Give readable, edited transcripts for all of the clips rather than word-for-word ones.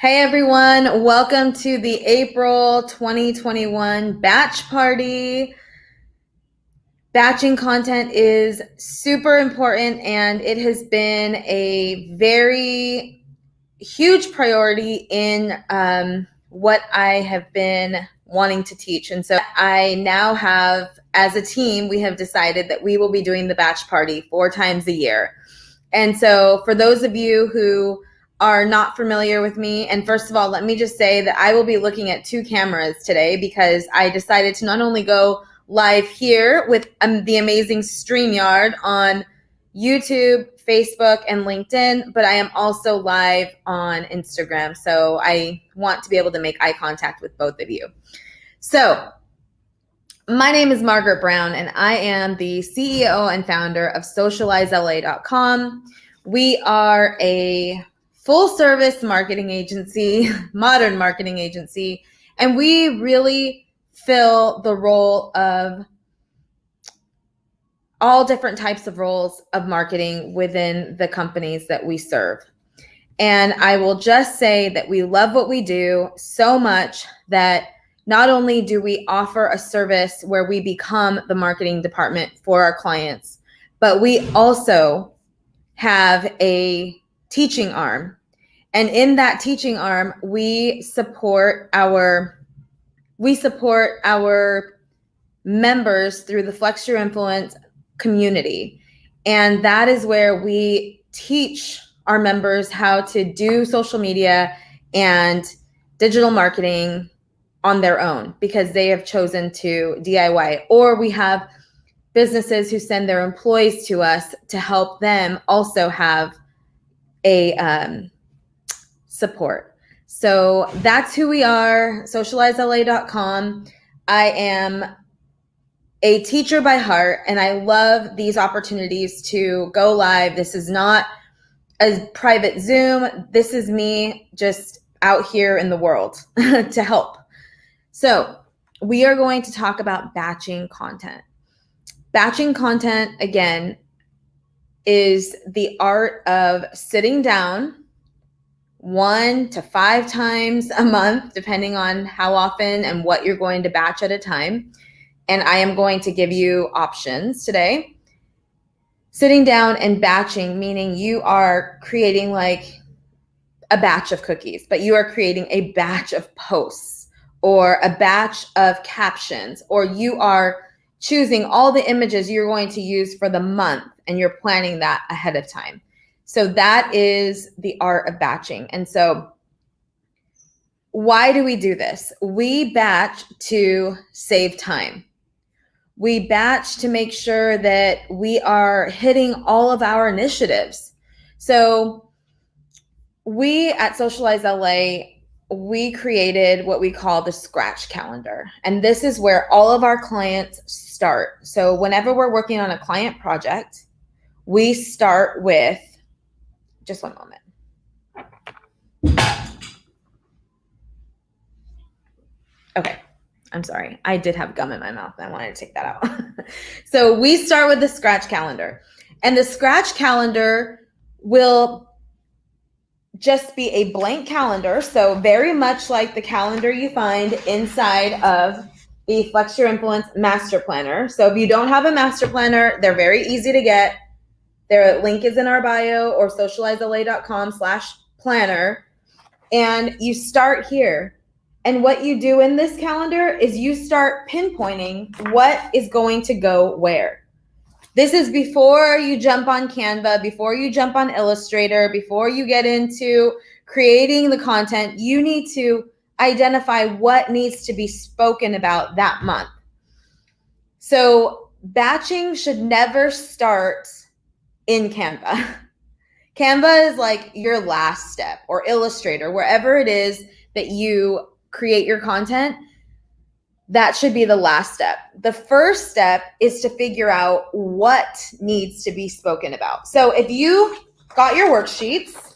Hey everyone, welcome to the April 2021 batch party. Batching content is super important and it has been a very huge priority in what I have been wanting to teach. And so I now have, as a team, we have decided that we will be doing the batch party 4 times a year. And so for those of you who are not familiar with me, and first of all, let me just say that I will be looking at 2 cameras today because I decided to not only go live here with the amazing StreamYard on YouTube, Facebook, and LinkedIn, but I am also live on Instagram. So I want to be able to make eye contact with both of you. So my name is Margaret Brown, and I am the CEO and founder of SocializeLA.com. We are a full-service marketing agency, modern marketing agency, and we really fill the role of all different types of roles of marketing within the companies that we serve. And I will just say that we love what we do so much that not only do we offer a service where we become the marketing department for our clients, but we also have a teaching arm. And in that teaching arm, we support our members through the Flex Your Influence community. And that is where we teach our members how to do social media and digital marketing on their own because they have chosen to DIY, or we have businesses who send their employees to us to help them also have a support. So that's who we are, SocializeLA.com. I am a teacher by heart, and I love these opportunities to go live. This is not a private Zoom. This is me just out here in the world to help. So we are going to talk about batching content. Batching content, again, is the art of sitting down 1 to 5 times a month, depending on how often and what you're going to batch at a time. And I am going to give you options today. Sitting down and batching, meaning you are creating like a batch of cookies, but you are creating a batch of posts or a batch of captions, or you are choosing all the images you're going to use for the month and you're planning that ahead of time. So that is the art of batching. And so why do we do this? We batch to save time. We batch to make sure that we are hitting all of our initiatives. So we at Socialize LA, we created what we call the scratch calendar. And this is where all of our clients start. So whenever we're working on a client project, we start with, just one moment. Okay, I'm sorry. I did have gum in my mouth and I wanted to take that out. So we start with the scratch calendar. And the scratch calendar will just be a blank calendar. So very much like the calendar you find inside of the Flex Your Influence Master Planner. So if you don't have a master planner, they're very easy to get. Their link is in our bio or socializela.com/planner. And you start here. And what you do in this calendar is you start pinpointing what is going to go where. This is before you jump on Canva, before you jump on Illustrator, before you get into creating the content. You need to identify what needs to be spoken about that month. So batching should never start in Canva. Canva is like your last step, or Illustrator, wherever it is that you create your content. That should be the last step. The first step is to figure out what needs to be spoken about. So if you got your worksheets,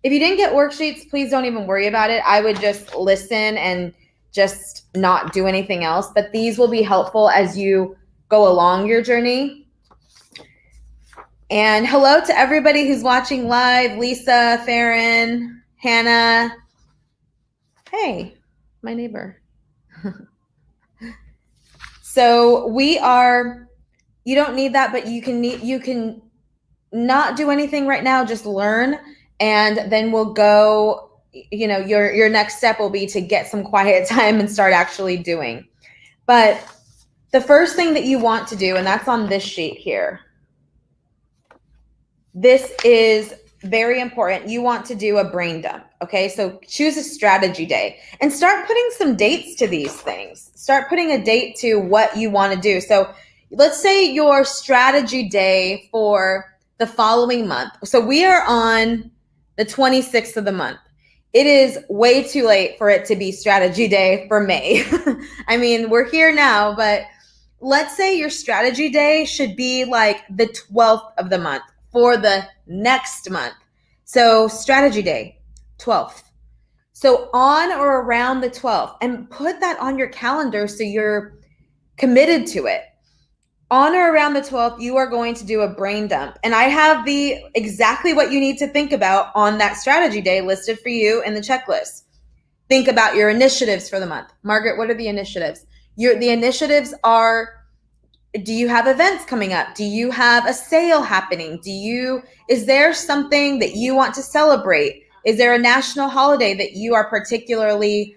if you didn't get worksheets, please don't even worry about it. I would just listen and just not do anything else. But these will be helpful as you go along your journey. And hello to everybody who's watching live, Lisa, Farron, Hannah, Hey, my neighbor. So you don't need that, but you can not do anything right now, just learn, and then we'll go, your next step will be to get some quiet time and start actually doing. But the first thing that you want to do, and that's on this sheet here, this is very important. You want to do a brain dump. Okay, so choose a strategy day and start putting some dates to these things. Start putting a date to what you want to do. So let's say your strategy day for the following month. So we are on the 26th of the month. It is way too late for it to be strategy day for May. I mean, we're here now, but let's say your strategy day should be like the 12th of the month for the next month. So strategy day, 12th. So on or around the 12th, and put that on your calendar so you're committed to it. On or around the 12th, you are going to do a brain dump. And I have exactly what you need to think about on that strategy day listed for you in the checklist. Think about your initiatives for the month. Margaret, what are the initiatives? The initiatives are, do you have events coming up? Do you have a sale happening? Is there something that you want to celebrate? Is there a national holiday that you are particularly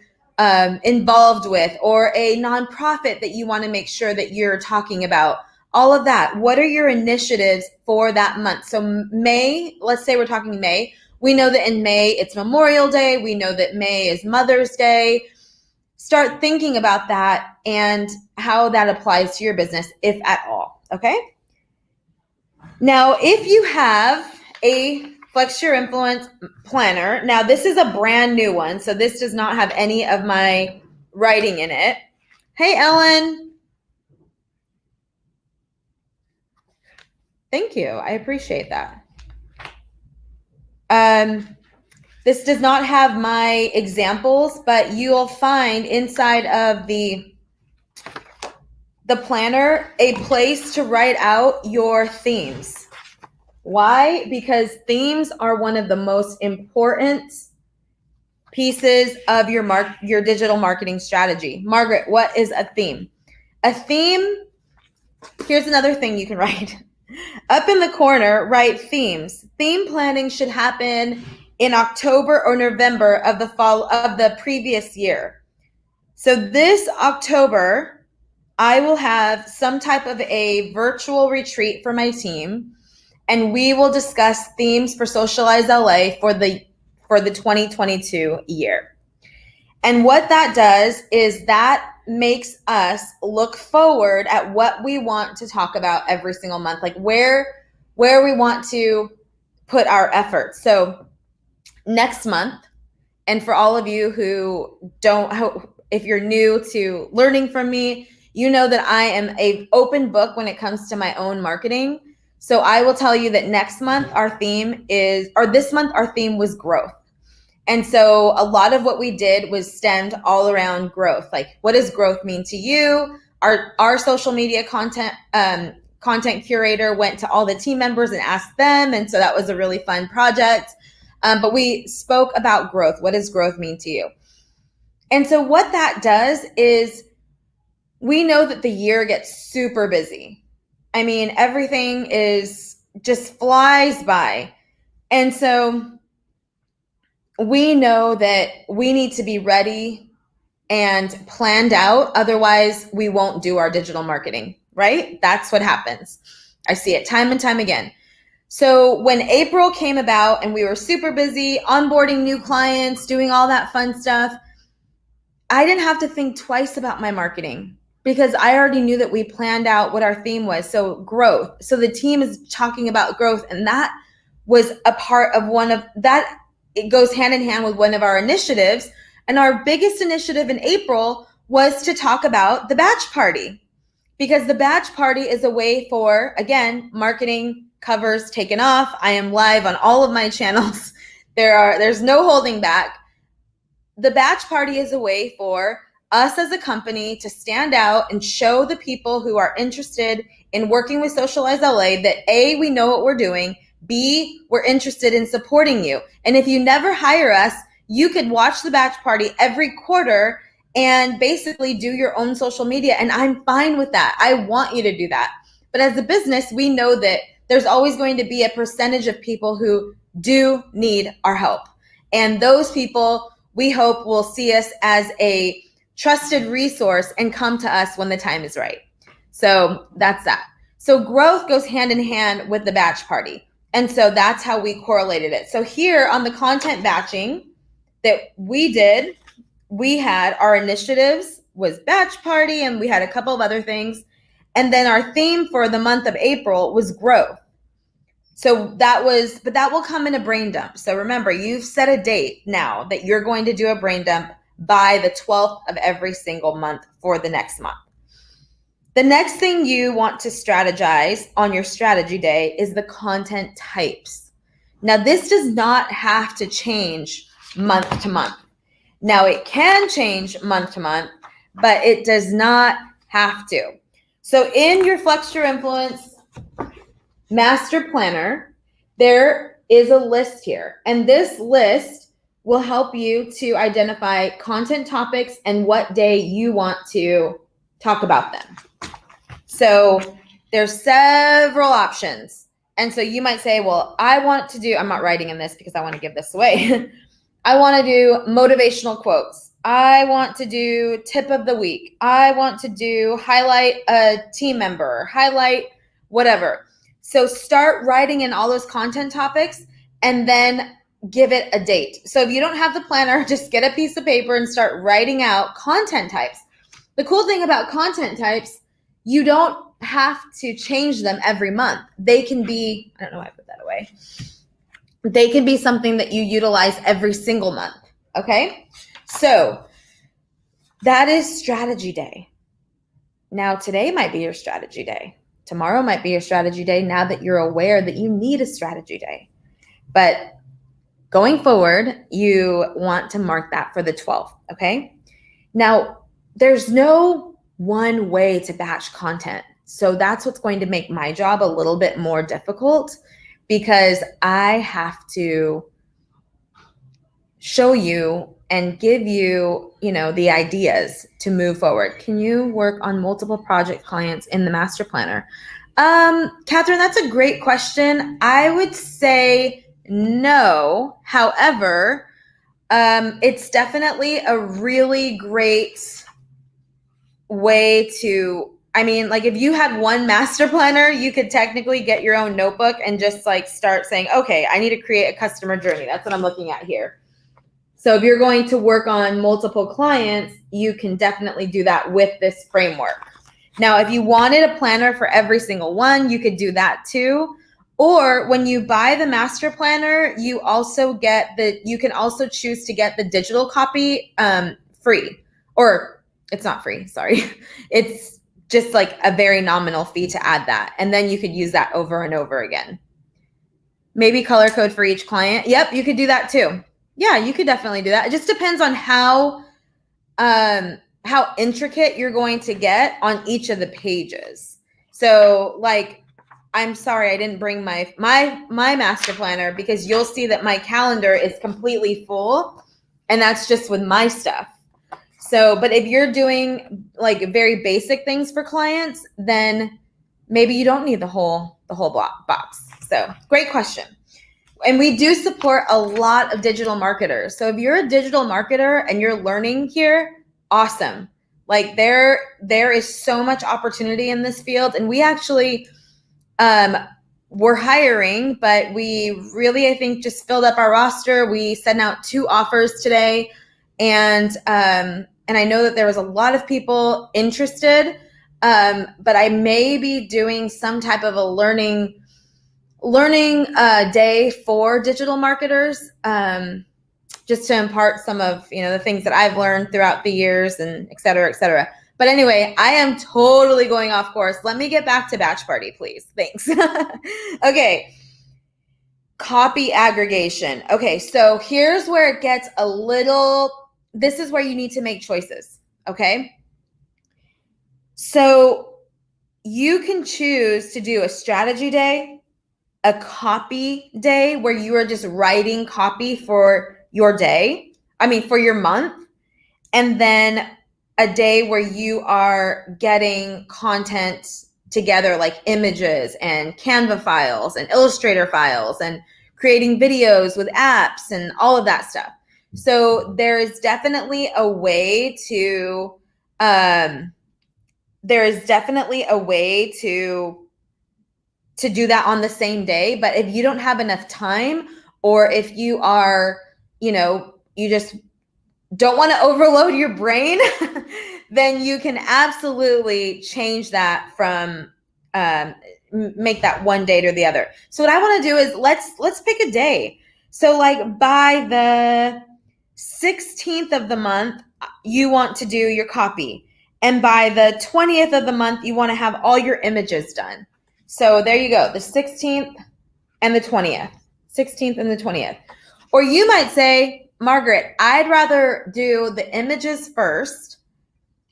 involved with, or a nonprofit that you want to make sure that you're talking about? All of that. What are your initiatives for that month? So May, let's say we're talking May. We know that in May it's Memorial Day. We know that May is Mother's Day. Start thinking about that and how that applies to your business, if at all. Okay. Now, if you have a Flex Your Influence planner, now this is a brand new one, so this does not have any of my writing in it. Hey, Ellen. Thank you. I appreciate that. This does not have my examples, but you'll find inside of the planner a place to write out your themes. Why? Because themes are one of the most important pieces of your digital marketing strategy. Margaret, what is a theme? A theme, here's another thing you can write. Up in the corner, write themes. Theme planning should happen in October or November of the previous year. So this October, I will have some type of a virtual retreat for my team, and we will discuss themes for Socialize LA for the 2022 year. And what that does is that makes us look forward at what we want to talk about every single month, like where we want to put our efforts. So next month, and for all of you who if you're new to learning from me, you know that I am an open book when it comes to my own marketing. So I will tell you that this month our theme was growth. And so a lot of what we did was stemmed all around growth. Like, what does growth mean to you? Our social media content curator went to all the team members and asked them. And so that was a really fun project. But we spoke about growth. What does growth mean to you? And so what that does is we know that the year gets super busy. I mean, everything just flies by. And so we know that we need to be ready and planned out. Otherwise, we won't do our digital marketing, right? That's what happens. I see it time and time again. So when April came about and we were super busy onboarding new clients, doing all that fun stuff, I didn't have to think twice about my marketing because I already knew that we planned out what our theme was. So growth. So the team is talking about growth, and that was a part of it goes hand in hand with one of our initiatives. And our biggest initiative in April was to talk about the batch party, because the batch party is a way for, again, marketing covers taken off. I am live on all of my channels. There's no holding back. The batch party is a way for us as a company to stand out and show the people who are interested in working with Socialize LA that A, we know what we're doing, B, we're interested in supporting you. And if you never hire us, you could watch the batch party every quarter and basically do your own social media. And I'm fine with that. I want you to do that. But as a business, we know that there's always going to be a percentage of people who do need our help. And those people, we hope, will see us as a trusted resource and come to us when the time is right. So that's that. So growth goes hand in hand with the batch party. And so that's how we correlated it. So here on the content batching that we did, we had our initiatives was batch party, and we had a couple of other things. And then our theme for the month of April was growth. So that will come in a brain dump. So remember, you've set a date now that you're going to do a brain dump by the 12th of every single month for the next month. The next thing you want to strategize on your strategy day is the content types. Now, this does not have to change month to month. Now, it can change month to month, but it does not have to. So in your Flex Your Influence Master Planner, there is a list here. And this list will help you to identify content topics and what day you want to talk about them. So there's several options. And so you might say, well, I'm not writing in this because I want to give this away. I want to do motivational quotes. I want to do tip of the week. I want to do highlight a team member, highlight whatever. So start writing in all those content topics and then give it a date. So if you don't have the planner, just get a piece of paper and start writing out content types. The cool thing about content types, you don't have to change them every month. They can be, I don't know why I put that away. They can be something that you utilize every single month, okay? So that is strategy day. Now today might be your strategy day. Tomorrow might be your strategy day now that you're aware that you need a strategy day. But going forward, you want to mark that for the 12th, okay? Now, there's no one way to batch content. So that's what's going to make my job a little bit more difficult, because I have to show you and give you, the ideas to move forward. Can you work on multiple project clients in the master planner? Catherine, that's a great question. I would say no. However, it's definitely a really great way to, if you had one master planner, you could technically get your own notebook and just start saying, okay, I need to create a customer journey. That's what I'm looking at here. So if you're going to work on multiple clients, you can definitely do that with this framework. Now, if you wanted a planner for every single one, you could do that too. Or when you buy the master planner, you can also choose to get the digital copy free. Or it's not free, sorry. It's just a very nominal fee to add that. And then you could use that over and over again. Maybe color code for each client. Yep, you could do that too. Yeah, you could definitely do that. It just depends on how intricate you're going to get on each of the pages. So I'm sorry I didn't bring my master planner, because you'll see that my calendar is completely full, and that's just with my stuff. So, but if you're doing very basic things for clients, then maybe you don't need the whole box. So, great question. And we do support a lot of digital marketers. So if you're a digital marketer and you're learning here, awesome. There is so much opportunity in this field. And we actually, we're hiring, but we really, I think, just filled up our roster. We sent out 2 offers today. And I know that there was a lot of people interested, but I may be doing some type of a learning day for digital marketers, just to impart some of the things that I've learned throughout the years, and et cetera, et cetera. But anyway, I am totally going off course. Let me get back to batch party, please. Thanks. Okay. Copy aggregation. Okay, so here's where it gets this is where you need to make choices. Okay. So you can choose to do a strategy day, a copy day where you are just writing copy for your day, for your month, and then a day where you are getting content together, like images and Canva files and Illustrator files and creating videos with apps and all of that stuff. So there is definitely a way to do that on the same day. But if you don't have enough time, or if you are, you just don't want to overload your brain, then you can absolutely change that from make that one date or the other. So what I want to do is let's pick a day. So like by the 16th of the month, you want to do your copy. And by the 20th of the month, you want to have all your images done. So there you go, the 16th and the 20th. 16th and the 20th. Or you might say, Margaret, I'd rather do the images first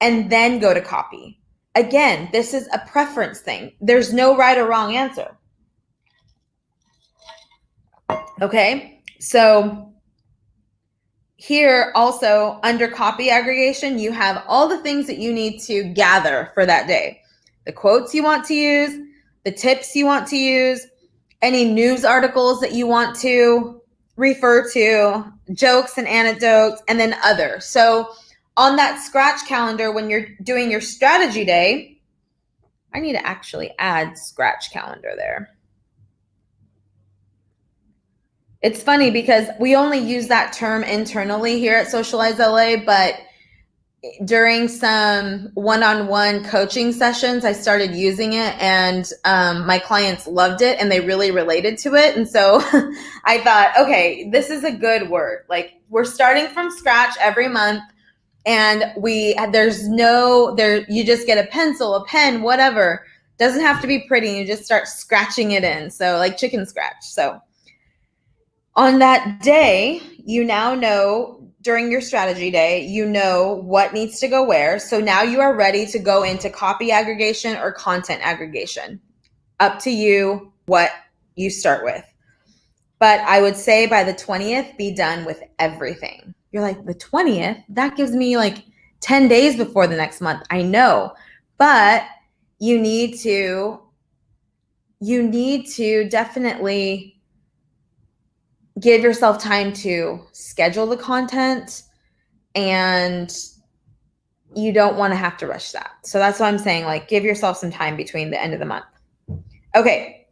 and then go to copy. Again, this is a preference thing. There's no right or wrong answer. Okay, so here also under copy aggregation, you have all the things that you need to gather for that day. The quotes you want to use, the tips you want to use, any news articles that you want to refer to, jokes and anecdotes, and then other. So on that scratch calendar, when you're doing your strategy day, I need to actually add scratch calendar there. It's funny because we only use that term internally here at Socialize LA, but during some one-on-one coaching sessions, I started using it, and my clients loved it and they really related to it. And so I thought, okay, this is a good word. Like, we're starting from scratch every month, and you just get a pencil, a pen, whatever. Doesn't have to be pretty. You just start scratching it in. So like chicken scratch. So on that day, you now know, during your strategy day, you know what needs to go where. So now you are ready to go into copy aggregation or content aggregation. Up to you what you start with. But I would say by the 20th, be done with everything. You're like, the 20th? That gives me like 10 days before the next month. I know, but you need to definitely give yourself time to schedule the content, and you don't want to have to rush that. So that's what I'm saying, like, give yourself some time between the end of the month. Okay.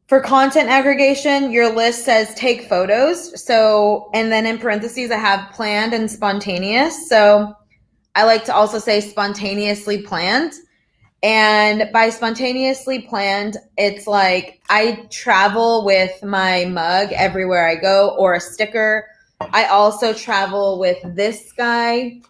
For content aggregation, your list says take photos. So, and then in parentheses, I have planned and spontaneous. So I like to also say spontaneously planned. And by spontaneously planned, it's like I travel with my mug everywhere I go, or a sticker. I also travel with this guy.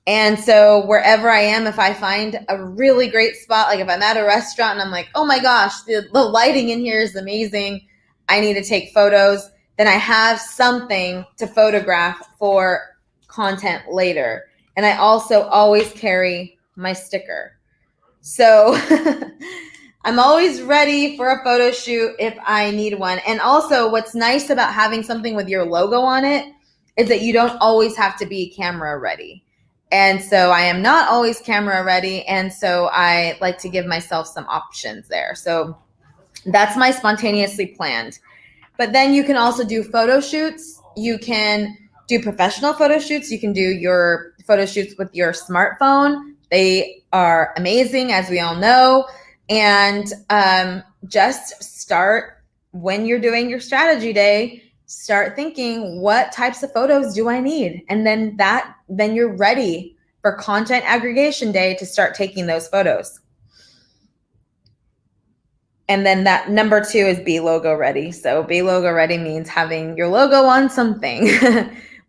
And so wherever I am, if I find a really great spot, like if I'm at a restaurant and I'm like, oh my gosh, the lighting in here is amazing, I need to take photos, then I have something to photograph for content later. And I also always carry my sticker. So I'm always ready for a photo shoot if I need one. And also, what's nice about having something with your logo on it is that you don't always have to be camera ready. And so I am not always camera ready. And so I like to give myself some options there. So that's my spontaneously planned. But then you can also do photo shoots. You can do professional photo shoots. You can do your photo shoots with your smartphone. They are amazing, as we all know. And just start, when you're doing your strategy day, start thinking, what types of photos do I need? And then you're ready for content aggregation day to start taking those photos. And then that number 2 is be logo ready. So be logo ready means having your logo on something,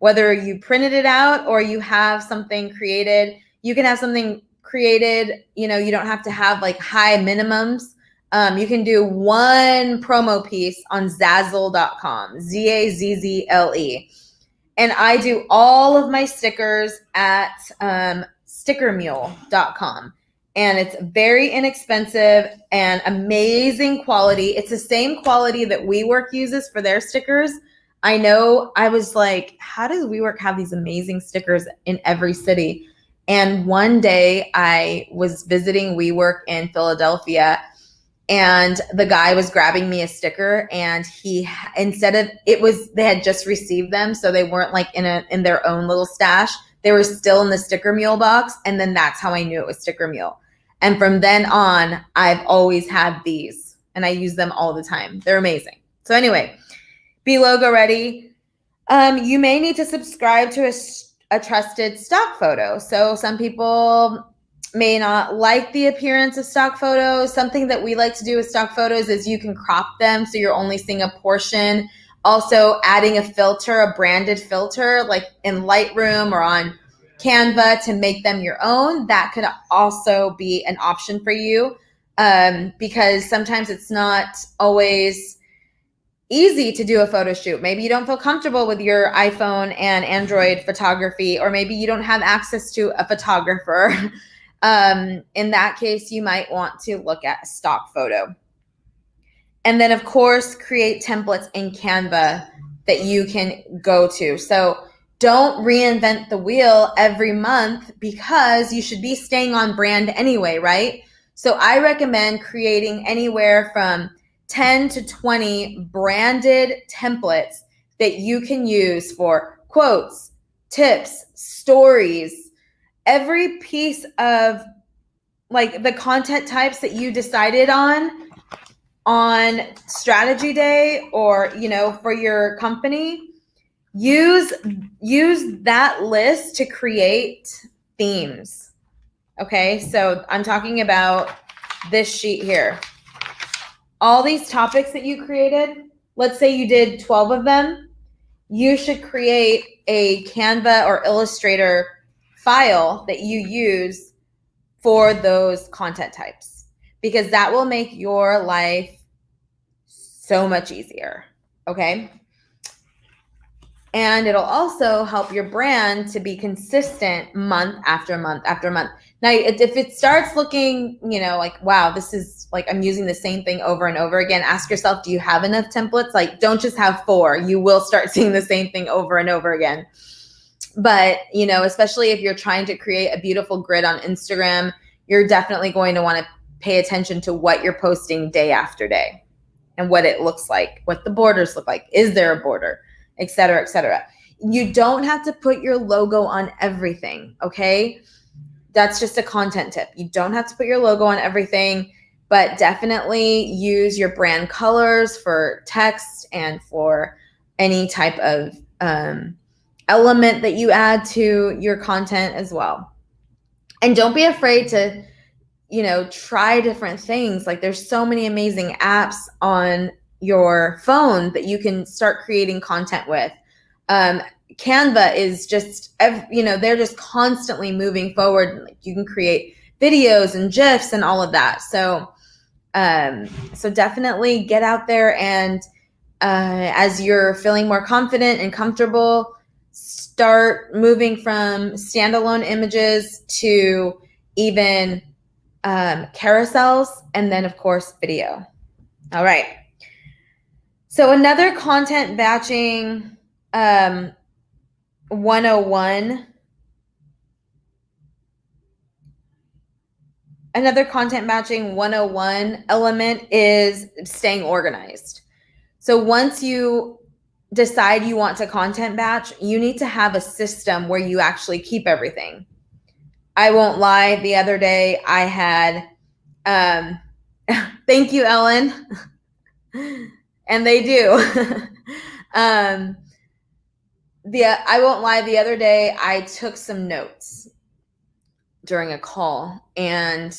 whether you printed it out or you have something created. You can have something created, you don't have to have like high minimums. You can do one promo piece on Zazzle.com, Zazzle. And I do all of my stickers at stickermule.com. And it's very inexpensive and amazing quality. It's the same quality that WeWork uses for their stickers. I know I was like, how does WeWork have these amazing stickers in every city? And one day I was visiting WeWork in Philadelphia, and the guy was grabbing me a sticker, and he, instead of, it was, they had just received them, so they weren't like in their own little stash. They were still in the sticker mule box, and then that's how I knew it was sticker mule. And from then on, I've always had these, and I use them all the time. They're amazing. So anyway, be logo ready. You may need to subscribe to a trusted stock photo. So some people may not like the appearance of stock photos. Something that we like to do with stock photos is you can crop them so you're only seeing a portion. Also adding a filter, a branded filter, like in Lightroom or on Canva to make them your own. That could also be an option for you, because sometimes it's not always easy to do a photo shoot. Maybe you don't feel comfortable with your iPhone and Android photography, or maybe you don't have access to a photographer. In that case, you might want to look at a stock photo. And then, of course, create templates in Canva that you can go to. So don't reinvent the wheel every month, because you should be staying on brand anyway, right? So I recommend creating anywhere from 10 to 20 branded templates that you can use for quotes, tips, stories, every piece of like the content types that you decided on strategy day, or, you know, for your company. Use that list to create themes. Okay, so I'm talking about this sheet here. All these topics that you created, let's say you did 12 of them, you should create a Canva or Illustrator file that you use for those content types, because that will make your life so much easier, okay? And it'll also help your brand to be consistent month after month after month. Now, if it starts looking, you know, like, wow, this is like, I'm using the same thing over and over again, ask yourself, do you have enough templates? Like, don't just have 4. You will start seeing the same thing over and over again. But, you know, especially if you're trying to create a beautiful grid on Instagram, you're definitely going to want to pay attention to what you're posting day after day and what it looks like, what the borders look like. Is there a border? Et cetera, et cetera. You don't have to put your logo on everything, okay? That's just a content tip. You don't have to put your logo on everything, but definitely use your brand colors for text and for any type of element that you add to your content as well. And don't be afraid to, you know, try different things. Like, there's so many amazing apps on your phone that you can start creating content with. Canva is just, you know, they're just constantly moving forward. Like, you can create videos and GIFs and all of that. So, so definitely get out there, and as you're feeling more confident and comfortable, start moving from standalone images to even carousels, and then of course video. All right. So another content batching 101. Another content batching 101 element is staying organized. So once you decide you want to content batch, you need to have a system where you actually keep everything. I won't lie, the other day I had, thank you, Ellen. And they do. I won't lie, the other day I took some notes during a call, and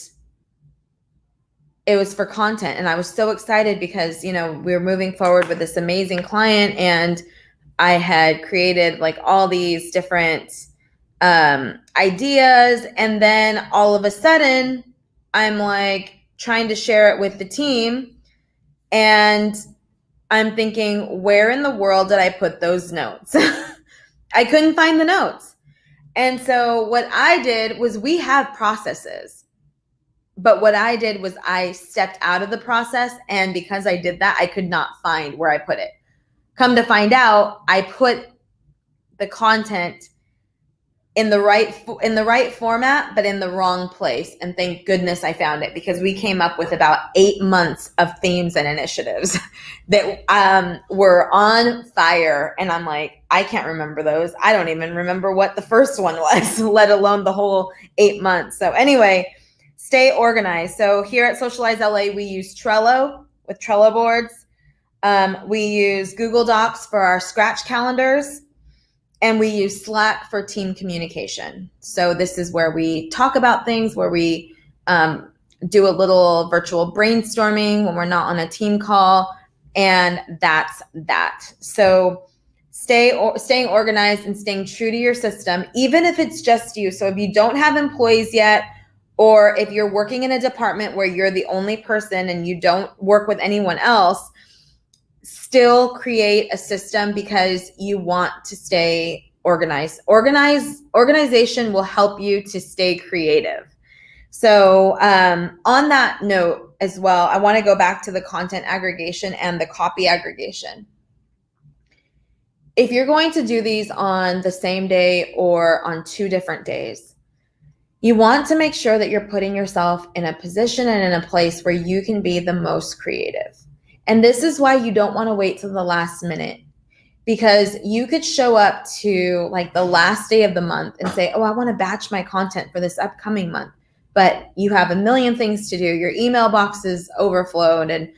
it was for content, and I was so excited because, you know, we were moving forward with this amazing client, and I had created like all these different ideas, and then all of a sudden I'm like trying to share it with the team, and I'm thinking, where in the world did I put those notes? I couldn't find the notes. And so what I did was, we have processes, but what I did was I stepped out of the process, and because I did that, I could not find where I put it. Come to find out, I put the content in the right format, but in the wrong place. And thank goodness I found it, because we came up with about 8 months of themes and initiatives that were on fire. And I'm like, I can't remember those. I don't even remember what the first one was, let alone the whole 8 months. So anyway, stay organized. So here at Socialize LA, we use Trello with Trello boards. We use Google Docs for our scratch calendars. And we use Slack for team communication. So this is where we talk about things, where we do a little virtual brainstorming when we're not on a team call. And that's that. So staying organized and staying true to your system, even if it's just you. So if you don't have employees yet, or if you're working in a department where you're the only person and you don't work with anyone else, still create a system, because you want to stay organized. Organization will help you to stay creative. So on that note as well, I want to go back to the content aggregation and the copy aggregation. If you're going to do these on the same day or on 2 different days, you want to make sure that you're putting yourself in a position and in a place where you can be the most creative. And this is why you don't want to wait till the last minute, because you could show up to like the last day of the month and say, oh, I want to batch my content for this upcoming month. But you have a million things to do. Your email box is overflowed and,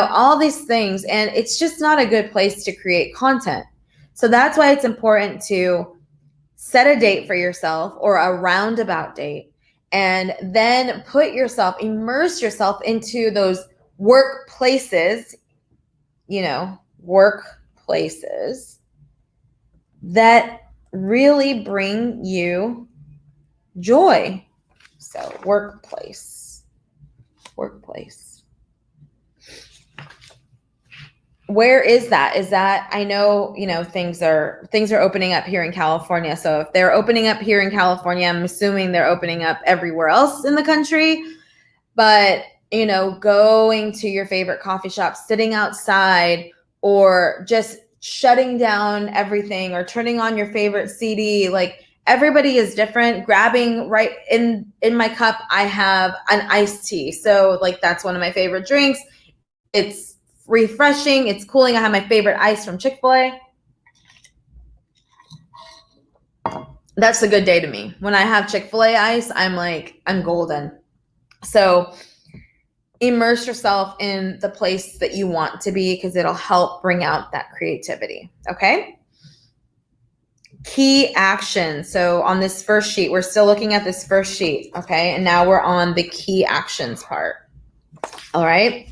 all these things. And it's just not a good place to create content. So that's why it's important to set a date for yourself, or a roundabout date, and then immerse yourself into those workplaces that really bring you joy. So workplace. Where is that? I know, things are opening up here in California. So if they're opening up here in California, I'm assuming they're opening up everywhere else in the country. But, going to your favorite coffee shop, sitting outside, or just shutting down everything, or turning on your favorite CD. Like, everybody is different. Grabbing right in my cup, I have an iced tea. So like, that's one of my favorite drinks. It's refreshing. It's cooling. I have my favorite ice from Chick-fil-A. That's a good day to me. When I have Chick-fil-A ice, I'm golden. So immerse yourself in the place that you want to be, because it'll help bring out that creativity. Okay. Key action. So on this first sheet, we're still looking at this first sheet. Okay. And now we're on the key actions part. All right.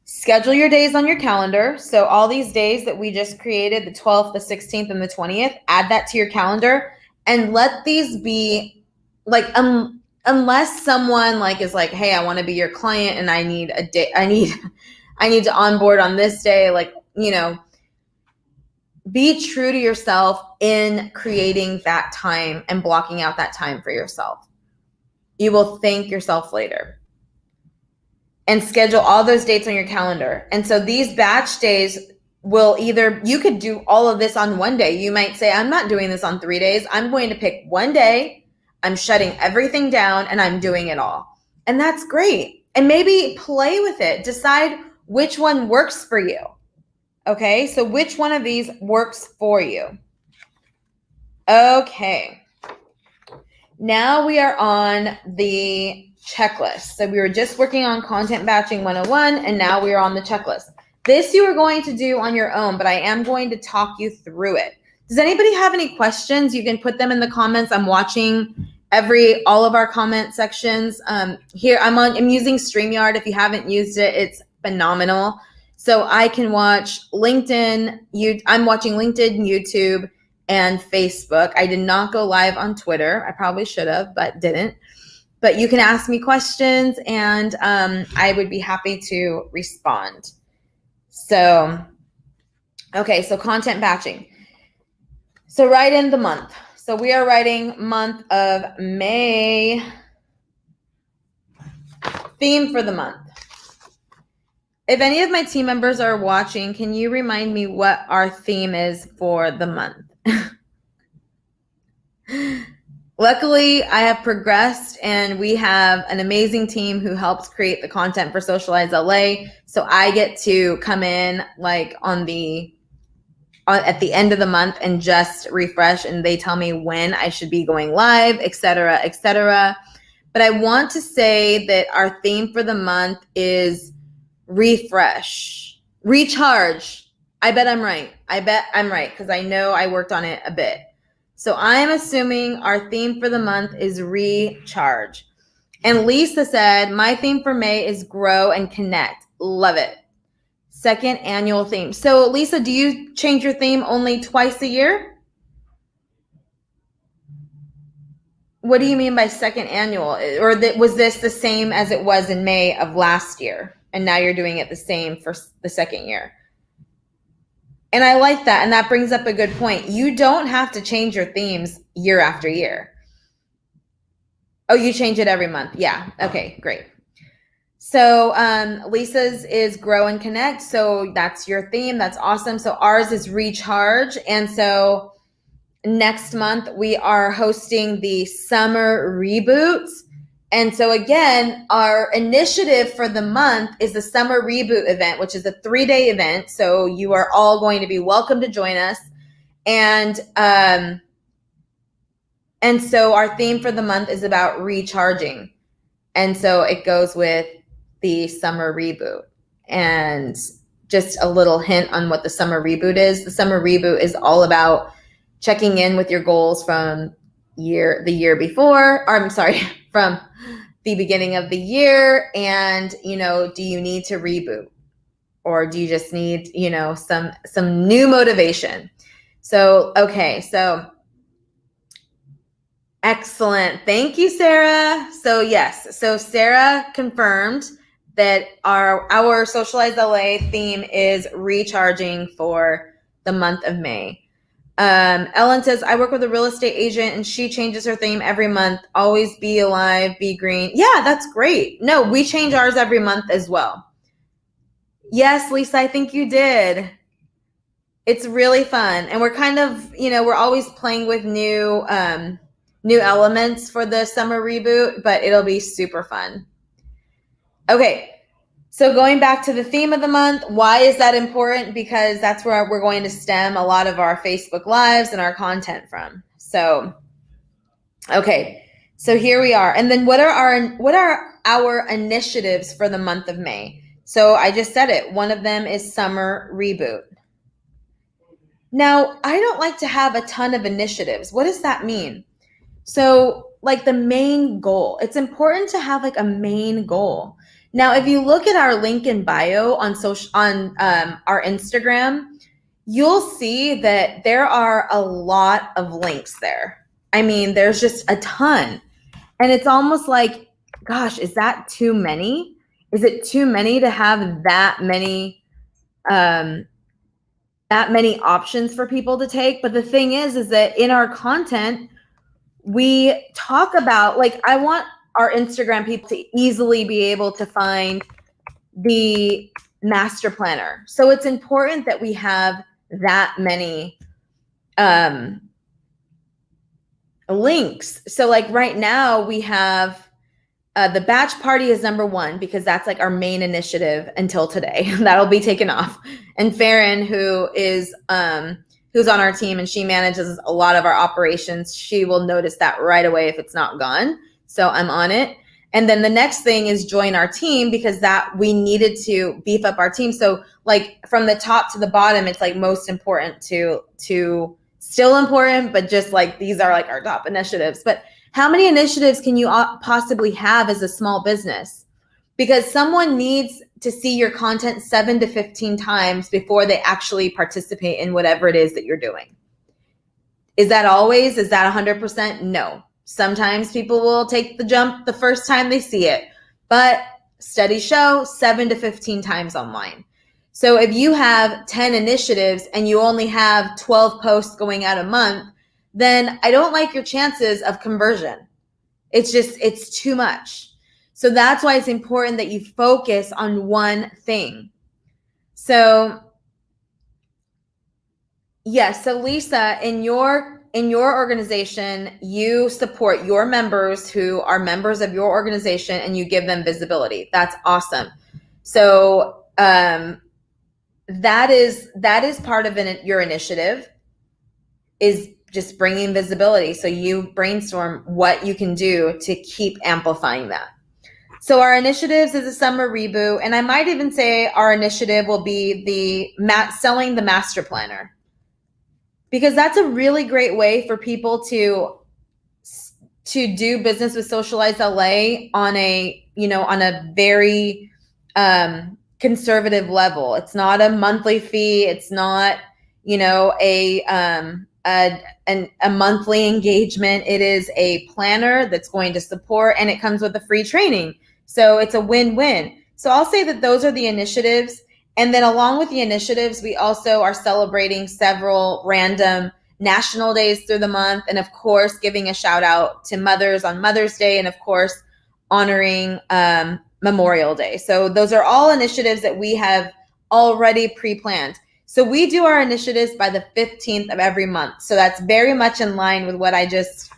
Schedule your days on your calendar. So all these days that we just created, the 12th, the 16th, and the 20th, add that to your calendar, and let these be like, unless someone is like, hey, I want to be your client and I need a day, I need to onboard on this day. Be true to yourself in creating that time and blocking out that time for yourself. You will thank yourself later. And schedule all those dates on your calendar. And so these batch days will you could do all of this on one day. You might say, I'm not doing this on 3 days. I'm going to pick one day. I'm shutting everything down and I'm doing it all. And that's great. And maybe play with it. Decide which one works for you. Okay, so which one of these works for you? Okay. Now we are on the checklist. So we were just working on Content Batching 101, and now we are on the checklist. This you are going to do on your own, but I am going to talk you through it. Does anybody have any questions? You can put them in the comments. I'm watching all of our comment sections. Here I'm using StreamYard. If you haven't used it, it's phenomenal. So I can watch LinkedIn. I'm watching LinkedIn, YouTube, and Facebook. I did not go live on Twitter. I probably should have, but didn't. But you can ask me questions, and I would be happy to respond. So, okay, so content batching. So write in the month. So we are writing month of May. Theme for the month. if any of my team members are watching, can you remind me what our theme is for the month? Luckily, I have progressed and we have an amazing team who helps create the content for Socialize LA. So I get to come in like at the end of the month and just refresh, and they tell me when I should be going live, et cetera, et cetera. But I want to say that our theme for the month is refresh, recharge. I bet I'm right because I know I worked on it a bit. So I'm assuming our theme for the month is recharge. And Lisa said, my theme for May is grow and connect. Love it. Second annual theme. So Lisa, do you change your theme only twice a year? What do you mean by second annual? Or was this the same as it was in May of last year? And now you're doing it the same for the second year? And I like that. And that brings up a good point. You don't have to change your themes year after year. Oh, you change it every month. Yeah. Okay, great. So Lisa's is grow and connect. So that's your theme. That's awesome. So ours is recharge. And so next month we are hosting the summer reboot. And so again, our initiative for the month is the summer reboot event, which is a 3-day event. So you are all going to be welcome to join us. And so our theme for the month is about recharging. And so it goes with the summer reboot. And just a little hint on what the summer reboot is. The summer reboot is all about checking in with your goals from the year before, or I'm sorry, from the beginning of the year. And, do you need to reboot, or do you just need, some new motivation? So, okay. So excellent. Thank you, Sarah. So yes. So Sarah confirmed that our Socialize LA theme is recharging for the month of May. Ellen says, I work with a real estate agent and she changes her theme every month. Always be alive, be green. Yeah, that's great. No, we change ours every month as well. Yes, Lisa, I think you did. It's really fun. And we're kind of, we're always playing with new elements for the summer reboot, but it'll be super fun. Okay. So going back to the theme of the month, why is that important? Because that's where we're going to stem a lot of our Facebook Lives and our content from. So, okay, so here we are. And then what are our initiatives for the month of May? So I just said it. One of them is summer reboot. Now, I don't like to have a ton of initiatives. What does that mean? So like the main goal, it's important to have like a main goal. Now, if you look at our link in bio on our Instagram, you'll see that there are a lot of links there. I mean, there's just a ton. And it's almost like, gosh, is that too many? Is it too many to have that many options for people to take? But the thing is that in our content, we talk about, like, I want our Instagram people to easily be able to find the master planner. So it's important that we have that many links. So like right now we have the batch party is number 1 because that's like our main initiative until today. That'll be taken off. And Farron, who's on our team and she manages a lot of our operations, she will notice that right away if it's not gone. So I'm on it. And then the next thing is join our team, because that we needed to beef up our team. So like from the top to the bottom, it's like most important to still important, but just like these are like our top initiatives. But how many initiatives can you possibly have as a small business? Because someone needs to see your content 7 to 15 times before they actually participate in whatever it is that you're doing. Is that always? Is that 100%? No. Sometimes people will take the jump the first time they see it, but studies show 7 to 15 times online. So if you have 10 initiatives and you only have 12 posts going out a month, then I don't like your chances of conversion. It's too much. So that's why it's important that you focus on one thing. So yes, so Lisa, in your organization, you support your members who are members of your organization and you give them visibility. That's awesome. So that is part of your initiative, is just bringing visibility. So you brainstorm what you can do to keep amplifying that. So our initiatives is a summer reboot, and I might even say our initiative will be the selling the master planner, because that's a really great way for people to do business with Socialize LA on a very conservative level. It's not a monthly fee. It's not, a monthly engagement. It is a planner that's going to support, and it comes with a free training. So it's a win-win. So I'll say that those are the initiatives. And then along with the initiatives, we also are celebrating several random national days through the month. And of course, giving a shout out to mothers on Mother's Day, and of course, honoring Memorial Day. So those are all initiatives that we have already pre-planned. So we do our initiatives by the 15th of every month. So that's very much in line with what I just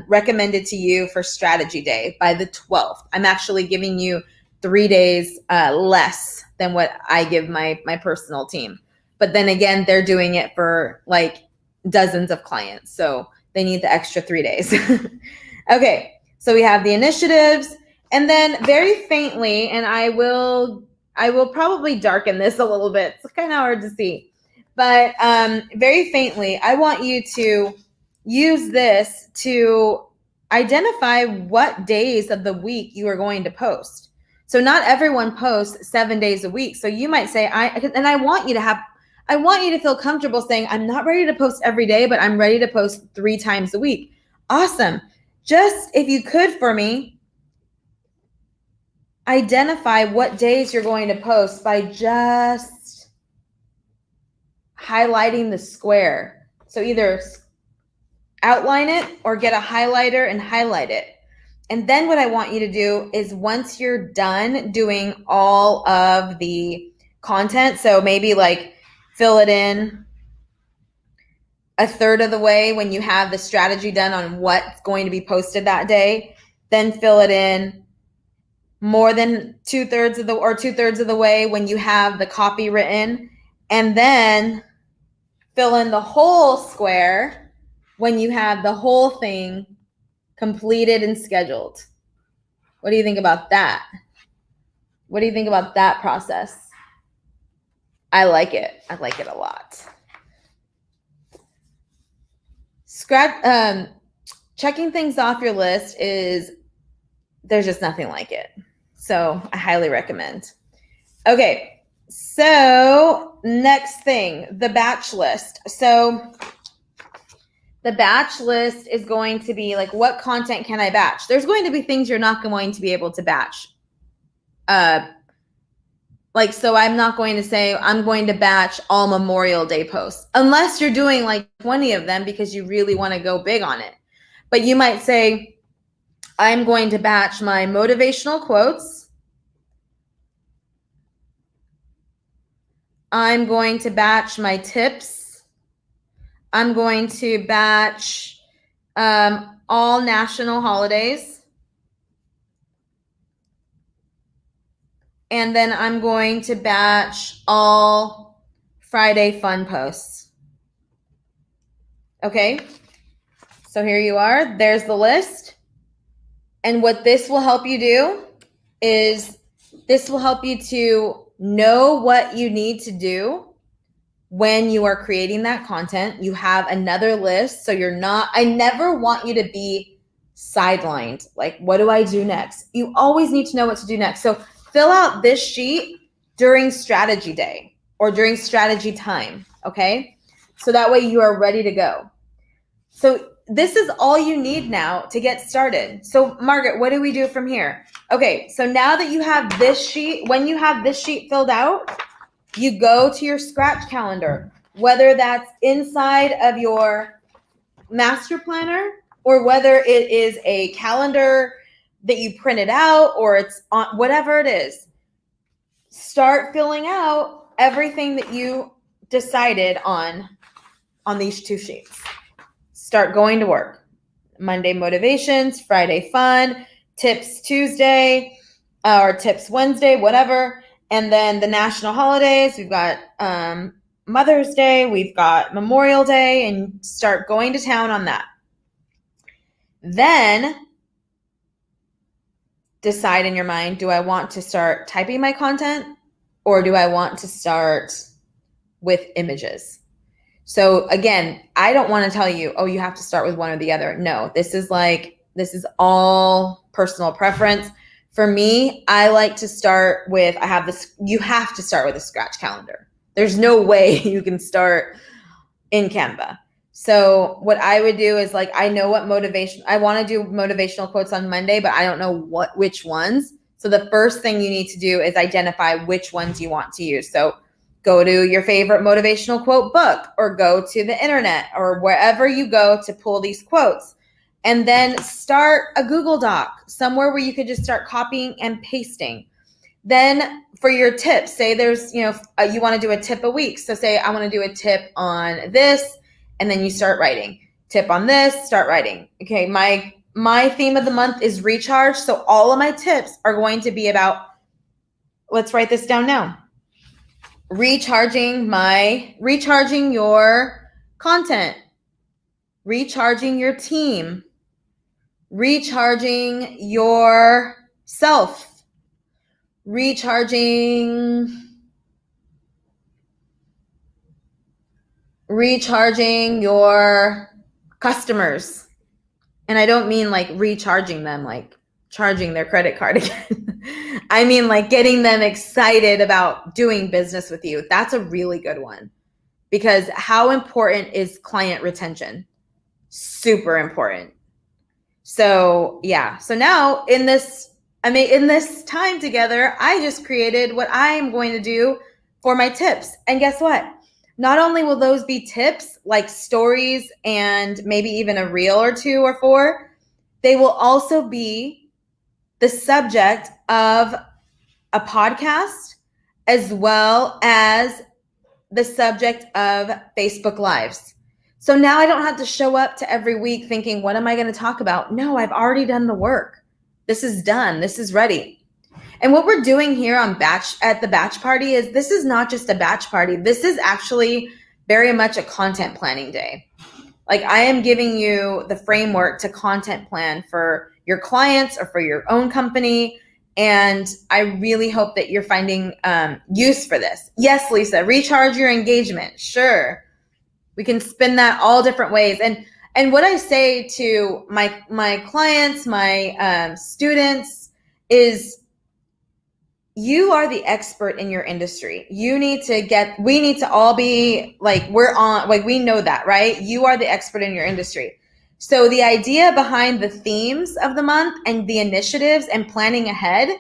recommended to you for Strategy Day. By the 12th, I'm actually giving you 3 days less than what I give my personal team. But then again, they're doing it for like dozens of clients, so they need the extra 3 days. Okay, so we have the initiatives, and then very faintly, and I will probably darken this a little bit. It's kind of hard to see, but very faintly, I want you to use this to identify what days of the week you are going to post. So not everyone posts 7 days a week. So you might say, I want you to feel comfortable saying, I'm not ready to post every day, but I'm ready to post 3 times a week. Awesome. Just if you could for me, identify what days you're going to post by just highlighting the square. So either outline it or get a highlighter and highlight it. And then what I want you to do is, once you're done doing all of the content, so maybe like fill it in a third of the way when you have the strategy done on what's going to be posted that day, then fill it in more than 2/3 of the way when you have the copy written, and then fill in the whole square when you have the whole thing completed and scheduled. What do you think about that? What do you think about that process? I like it. I like it a lot. Checking things off your list there's just nothing like it. So I highly recommend. Okay, so next thing, the batch list. So the batch list is going to be like, what content can I batch? There's going to be things you're not going to be able to batch. So I'm not going to say I'm going to batch all Memorial Day posts, unless you're doing like 20 of them because you really want to go big on it. But you might say, I'm going to batch my motivational quotes. I'm going to batch my tips. I'm going to batch all national holidays. And then I'm going to batch all Friday fun posts. Okay, so here you are. There's the list. And what this will help you do is this will help you to know what you need to do when you are creating that content. You have another list, so I never want you to be sidelined. Like, what do I do next? You always need to know what to do next. So fill out this sheet during strategy day or during strategy time, okay? So that way you are ready to go. So this is all you need now to get started. So Margaret, what do we do from here? Okay, so now that you have this sheet, when you have this sheet filled out, you go to your scratch calendar, whether that's inside of your master planner or whether it is a calendar that you printed out or it's on, whatever it is. Start filling out everything that you decided on these 2 sheets. Start going to work. Monday motivations, Friday fun, tips Tuesday, or tips Wednesday, whatever. And then the national holidays, we've got Mother's Day, we've got Memorial Day, and start going to town on that. Then decide in your mind, do I want to start typing my content, or do I want to start with images? So again, I don't want to tell you, oh, you have to start with one or the other. No, this is all personal preference. For me, I like to start with, you have to start with a scratch calendar. There's no way you can start in Canva. So what I would do is I know what I want to do motivational quotes on Monday, but I don't know which ones. So the first thing you need to do is identify which ones you want to use. So go to your favorite motivational quote book, or go to the internet, or wherever you go to pull these quotes. And then start a Google Doc, somewhere where you could just start copying and pasting. Then for your tips, say there's, you want to do a tip a week. So say I want to do a tip on this, and then you start writing. Tip on this, start writing. Okay, my theme of the month is recharge. So all of my tips are going to be about, let's write this down now. Recharging your content, recharging your team, recharging yourself, recharging your customers. And I don't mean recharging them, charging their credit card again. I mean getting them excited about doing business with you. That's a really good one, because how important is client retention? Super important. So yeah. So now in this time together, I just created what I am going to do for my tips. And guess what? Not only will those be tips, like stories and maybe even a reel or 2 or 4, they will also be the subject of a podcast, as well as the subject of Facebook Lives. So now I don't have to show up to every week thinking, what am I going to talk about? No, I've already done the work. This is done. This is ready. And what we're doing here at the batch party is, this is not just a batch party. This is actually very much a content planning day. I am giving you the framework to content plan for your clients or for your own company. And I really hope that you're finding use for this. Yes, Lisa, recharge your engagement. Sure. We can spin that all different ways. And what I say to my clients, my students, is you are the expert in your industry. We need to all be we know that, right? You are the expert in your industry. So the idea behind the themes of the month and the initiatives and planning ahead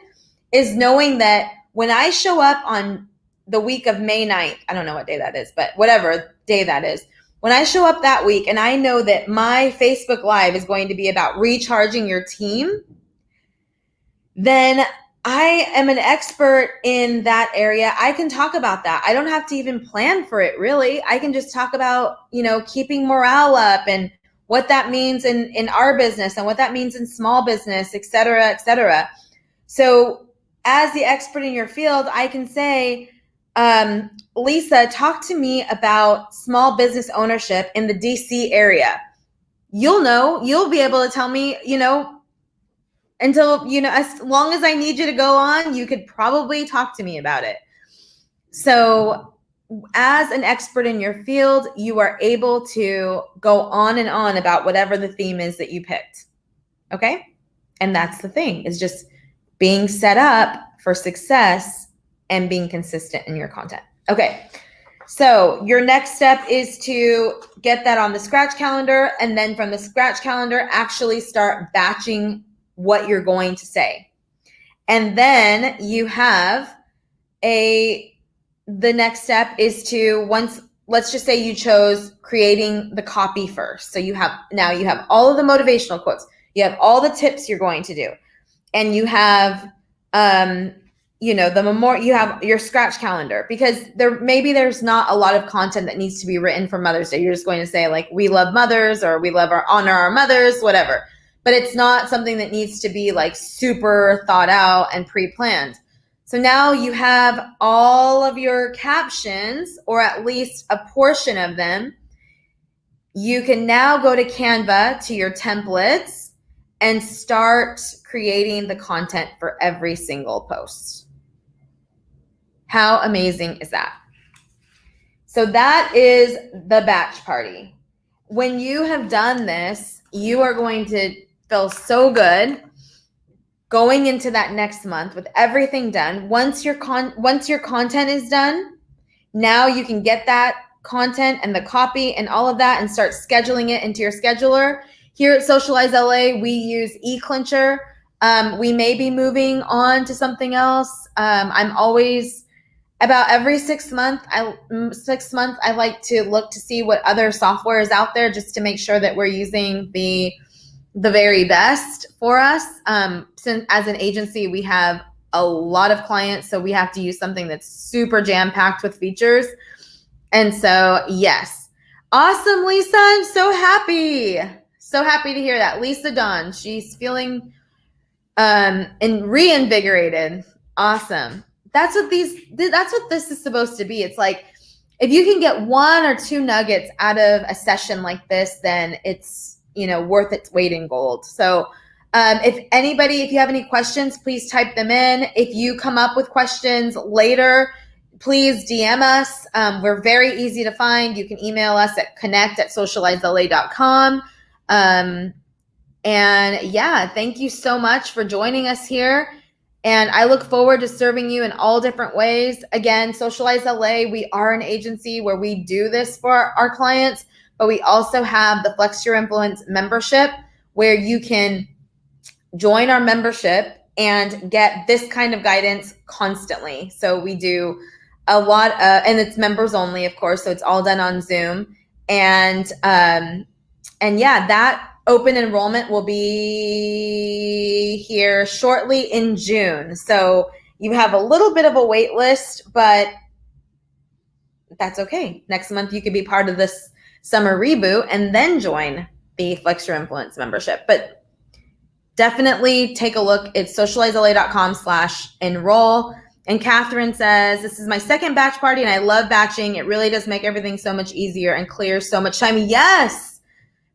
is knowing that when I show up on the week of May 9th, I don't know what day that is, but whatever day that is, when I show up that week and I know that my Facebook Live is going to be about recharging your team, then I am an expert in that area. I can talk about that. I don't have to even plan for it, really. I can just talk about, keeping morale up and what that means in our business and what that means in small business, et cetera, et cetera. So as the expert in your field, I can say, Lisa, talk to me about small business ownership in the DC area. You'll be able to tell me, until, as long as I need you to go on, you could probably talk to me about it. So as an expert in your field, you are able to go on and on about whatever the theme is that you picked. Okay? And that's the thing, is just being set up for success and being consistent in your content. Okay. So your next step is to get that on the scratch calendar, and then from the scratch calendar, actually start batching what you're going to say. And then you have the next step is to, let's just say you chose creating the copy first. So you have all of the motivational quotes, you have all the tips you're going to do, and you have the more you have your scratch calendar, because there's not a lot of content that needs to be written for Mother's Day. You're just going to say like, we love mothers, or we honor our mothers, whatever. But it's not something that needs to be like super thought out and pre-planned. So now you have all of your captions, or at least a portion of them. You can now go to Canva, to your templates, and start creating the content for every single post. How amazing is that? So that is the batch party. When you have done this, you are going to feel so good going into that next month with everything done. Once your content is done, now you can get that content and the copy and all of that and start scheduling it into your scheduler. Here at Socialize LA, we use eClincher. We may be moving on to something else. I'm always, about every 6 months, I like to look to see what other software is out there, just to make sure that we're using the very best for us. Since as an agency, we have a lot of clients, so we have to use something that's super jam-packed with features. And so, yes. Awesome, Lisa. I'm so happy. So happy to hear that. Lisa Dawn, she's feeling reinvigorated. Awesome. That's what this is supposed to be. It's like, if you can get 1 or 2 nuggets out of a session like this, then it's, worth its weight in gold. So if you have any questions, please type them in. If you come up with questions later, please DM us. We're very easy to find. You can email us at connect@socializela.com. And yeah, thank you so much for joining us here. And I look forward to serving you in all different ways. Again, Socialize LA, we are an agency where we do this for our clients, but we also have the Flex Your Influence membership, where you can join our membership and get this kind of guidance constantly. So we do a lot of, and it's members only, of course, so it's all done on Zoom. And yeah, that open enrollment will be here shortly in June. So you have a little bit of a wait list, but that's okay. Next month, you could be part of this summer reboot and then join the Flex Your Influence membership. But definitely take a look. It's socializela.com/enroll. And Catherine says, this is my second batch party and I love batching. It really does make everything so much easier and clears so much time. Yes.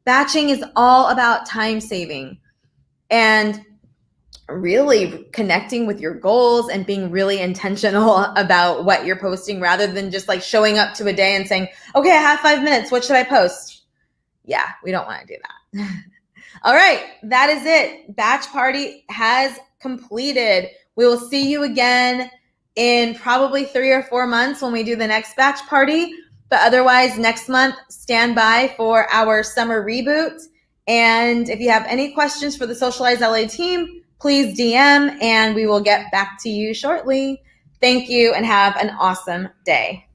Batching is all about time saving and really connecting with your goals and being really intentional about what you're posting, rather than just like showing up to a day and saying, okay, I have 5 minutes. What should I post? Yeah, we don't want to do that. All right, that is it. Batch party has completed. We will see you again in probably 3 or 4 months when we do the next batch party. But otherwise, next month, stand by for our summer reboot. And if you have any questions for the Socialize LA team, please DM and we will get back to you shortly. Thank you and have an awesome day.